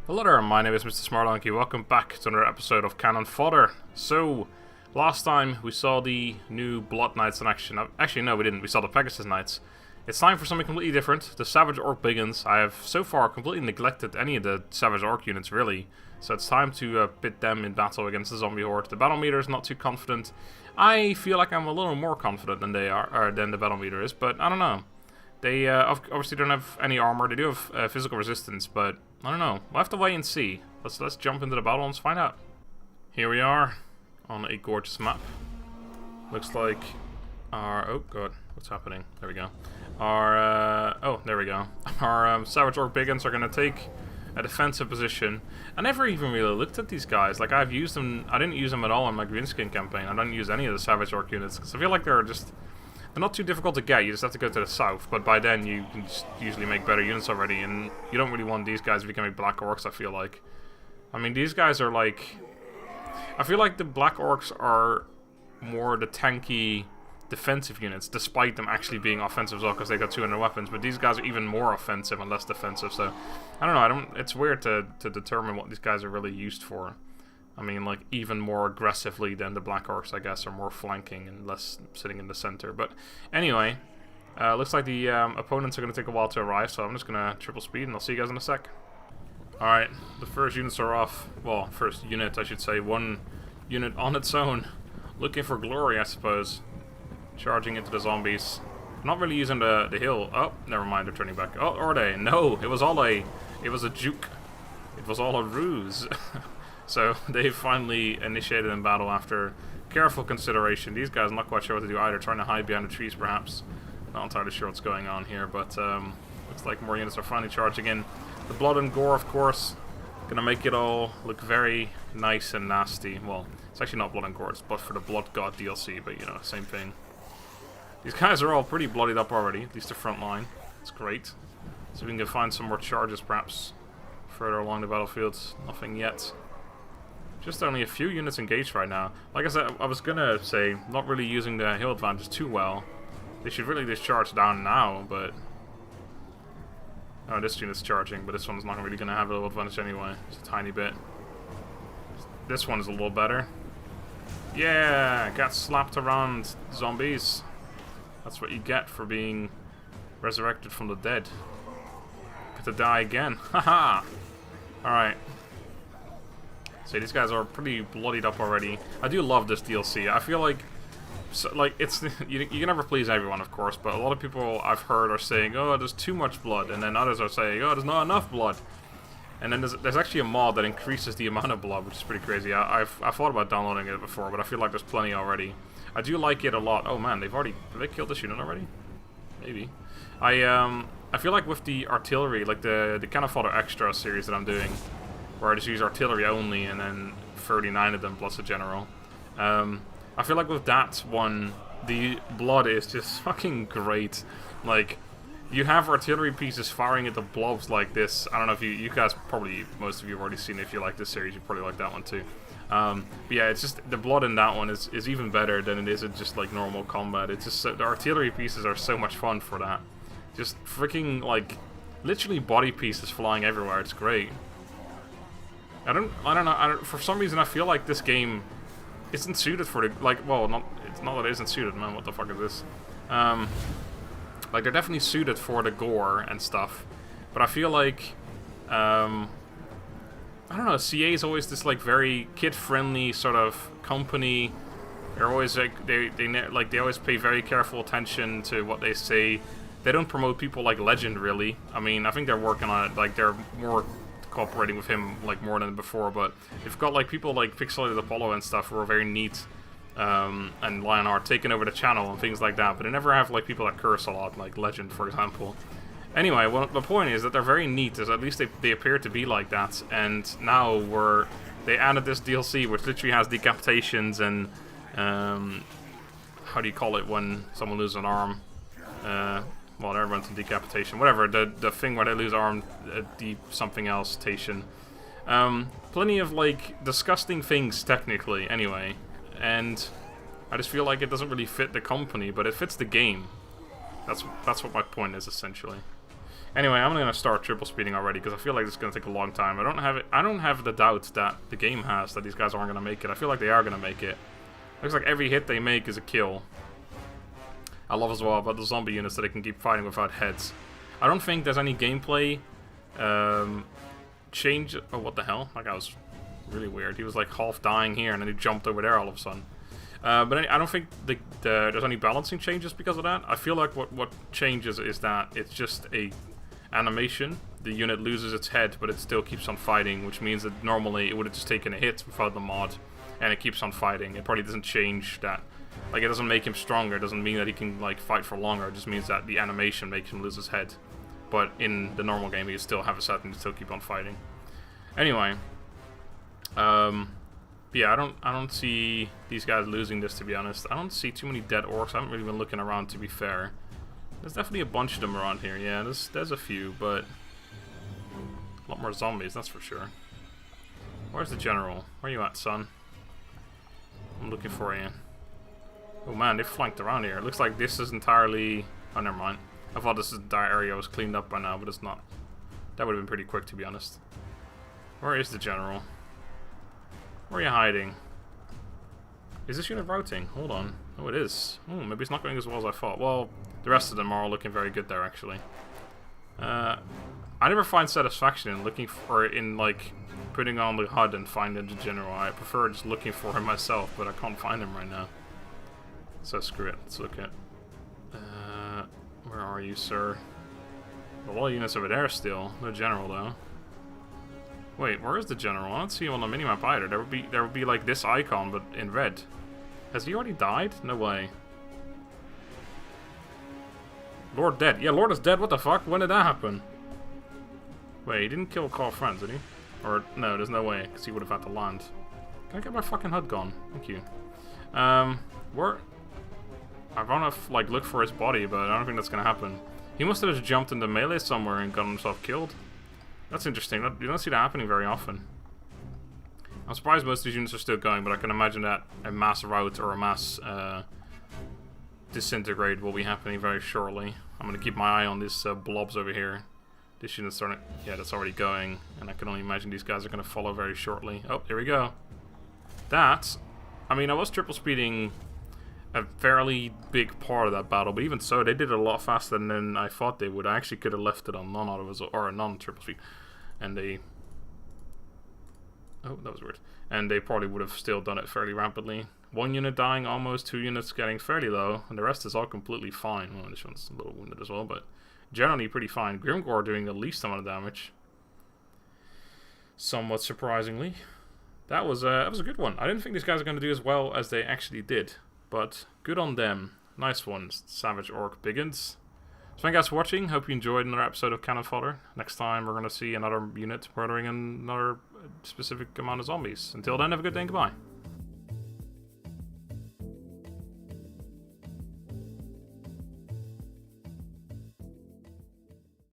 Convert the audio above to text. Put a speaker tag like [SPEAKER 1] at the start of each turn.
[SPEAKER 1] Hello there, my name is MrSmartDonkey. Welcome back to another episode of Cannon Fodder. So, last time we saw the new Blood Knights in action. Actually, no, we didn't. We saw the Pegasus Knights. It's time for something completely different. The Savage Orc Big Uns. I have so far completely neglected any of the Savage Orc units, really. So it's time to pit them in battle against the zombie horde. The battle meter is not too confident. I feel like I'm a little more confident than they are, or than the battle meter is, but I don't know. They obviously don't have any armor. They do have physical resistance, but I don't know. We'll have to wait and see. Let's jump into the battle and find out. Here we are on a gorgeous map. Looks like our... oh god, what's happening? There we go. Our oh, there we go. Our Savage Orc Big Uns are gonna take a defensive position. I never even really looked at these guys. Like, I've used them. I didn't use them at all in my Greenskin campaign. I don't use any of the Savage Orc units because I feel like they're not too difficult to get. You just have to go to the south, but by then you can just usually make better units already, and you don't really want these guys becoming Black Orcs, I feel like. I mean, these guys are like... I feel like the Black Orcs are more the tanky defensive units, despite them actually being offensive as well, because they got 200 weapons, but these guys are even more offensive and less defensive, so... I don't know, it's weird to determine what these guys are really used for. I mean, like, even more aggressively than the Black Orcs, I guess, are more flanking and less sitting in the center. But anyway, looks like the opponents are going to take a while to arrive, so I'm just going to triple speed, and I'll see you guys in a sec. Alright, the first units are off. Well, first unit, I should say. One unit on its own. Looking for glory, I suppose. Charging into the zombies. Not really using the hill. Oh, never mind, they're turning back. Oh, are they? No, it was a juke. It was all a ruse. So they finally initiated in battle after careful consideration. These guys, I'm not quite sure what to do either, trying to hide behind the trees perhaps. Not entirely sure what's going on here, but looks like more units are finally charging in. The blood and gore, of course, gonna make it all look very nice and nasty. Well, it's actually not blood and gore, it's but for the Blood God DLC, but you know, same thing. These guys are all pretty bloodied up already, at least the front line. It's great. So we can go find some more charges perhaps further along the battlefield. Nothing yet. Just only a few units engaged right now. Like I said, I was gonna say, not really using the hill advantage too well. They should really just charge down now, but... oh, this unit's charging, but this one's not really gonna have a little advantage anyway. Just a tiny bit. This one's a little better. Yeah! Got slapped around, zombies. That's what you get for being resurrected from the dead. Get to die again. Haha! Alright. So these guys are pretty bloodied up already. I do love this DLC. I feel like, it's you can never please everyone, of course, but a lot of people I've heard are saying, "Oh, there's too much blood," and then others are saying, "Oh, there's not enough blood." And then there's actually a mod that increases the amount of blood, which is pretty crazy. I've thought about downloading it before, but I feel like there's plenty already. I do like it a lot. Oh man, have they killed this unit already? Maybe. I feel like with the artillery, like the Cannon Fodder Extra series that I'm doing, where I just use artillery only and then 39 of them plus a general. I feel like with that one, the blood is just fucking great. Like, you have artillery pieces firing at the blobs like this. I don't know if you guys probably, most of you have already seen it. If you like this series, you probably like that one too. But yeah, it's just, the blood in that one is even better than it is in just like normal combat. It's just, the artillery pieces are so much fun for that. Just freaking, like, literally body pieces flying everywhere. It's great. I don't know, for some reason I feel like this game isn't suited for the, like, well, it's not that it isn't suited, man, what the fuck is this? Like, they're definitely suited for the gore and stuff, but I feel like, I don't know, CA is always this, like, very kid-friendly sort of company. They're always, like, they always pay very careful attention to what they say. They don't promote people like Legend, really. I mean, I think they're working on it, like, they're more cooperating with him like more than before, but they've got like people like Pixelated Apollo and stuff who are very neat, and Lionheart taking over the channel and things like that, but they never have like people that curse a lot, like Legend, for example. Anyway, well, the point is that they're very neat, at least they appear to be like that, and now they added this DLC which literally has decapitations and how do you call it when someone loses an arm? Well, everyone's in decapitation. Whatever, the thing where they lose arm, something else, station. Plenty of, like, disgusting things, technically, anyway. And I just feel like it doesn't really fit the company, but it fits the game. That's what my point is, essentially. Anyway, I'm gonna start triple speeding already because I feel like it's gonna take a long time. I don't have the doubt that the game has that these guys aren't gonna make it. I feel like they are gonna make it. Looks like every hit they make is a kill. I love as well about the zombie units that they can keep fighting without heads. I don't think there's any gameplay change. Oh, what the hell? That guy was really weird. He was like half dying here and then he jumped over there all of a sudden. But I don't think there's any balancing changes because of that. I feel like what changes is that it's just a animation. The unit loses its head, but it still keeps on fighting, which means that normally it would have just taken a hit without the mod, and it keeps on fighting. It probably doesn't change that. Like, it doesn't make him stronger. It doesn't mean that he can, like, fight for longer. It just means that the animation makes him lose his head. But in the normal game, he still have his head and he still keep on fighting. Anyway, yeah, I don't see these guys losing this, to be honest. I don't see too many dead orcs. I haven't really been looking around, to be fair. There's definitely a bunch of them around here. Yeah, there's a few, but a lot more zombies, that's for sure. Where's the general? Where you at, son? I'm looking for you. Oh man, they flanked around here. It looks like this is entirely... Oh, never mind. I thought this entire area was cleaned up by now, but it's not. That would have been pretty quick, to be honest. Where is the general? Where are you hiding? Is this unit routing? Hold on. Oh, it is. Oh, maybe it's not going as well as I thought. Well, the rest of them are all looking very good there, actually. I never find satisfaction in looking for, like, putting on the HUD and finding the general. I prefer just looking for him myself, but I can't find him right now. So screw it. Let's look at... where are you, sir? A lot of units over there still. No general, though. Wait, where is the general? I don't see him on the minimap either. There would be like this icon, but in red. Has he already died? No way. Lord dead. Yeah, Lord is dead. What the fuck? When did that happen? Wait, he didn't kill Carl Friends, did he? Or, no, there's no way, because he would have had to land. Can I get my fucking HUD gone? Thank you. Where... I want to, like, look for his body, but I don't think that's going to happen. He must have just jumped into melee somewhere and got himself killed. That's interesting. You don't see that happening very often. I'm surprised most of these units are still going, but I can imagine that a mass rout or a mass disintegrate will be happening very shortly. I'm going to keep my eye on these blobs over here. This unit's starting... Yeah, that's already going. And I can only imagine these guys are going to follow very shortly. Oh, here we go. That... I mean, I was triple speeding a fairly big part of that battle, but even so, they did it a lot faster than I thought they would. I actually could have left it on non-auto or a non-triple speed, and they... Oh, that was weird. And they probably would have still done it fairly rapidly. One unit dying, almost 2 units getting fairly low, and the rest is all completely fine. Well, this one's a little wounded as well, but generally pretty fine. Grimgore doing the least amount of damage, somewhat surprisingly. That was a good one. I didn't think these guys are going to do as well as they actually did. But good on them. Nice ones, Savage Orc Big Uns. So thank you guys for watching. Hope you enjoyed another episode of Cannon Fodder. Next time we're going to see another unit murdering another specific amount of zombies. Until then, have a good day and goodbye.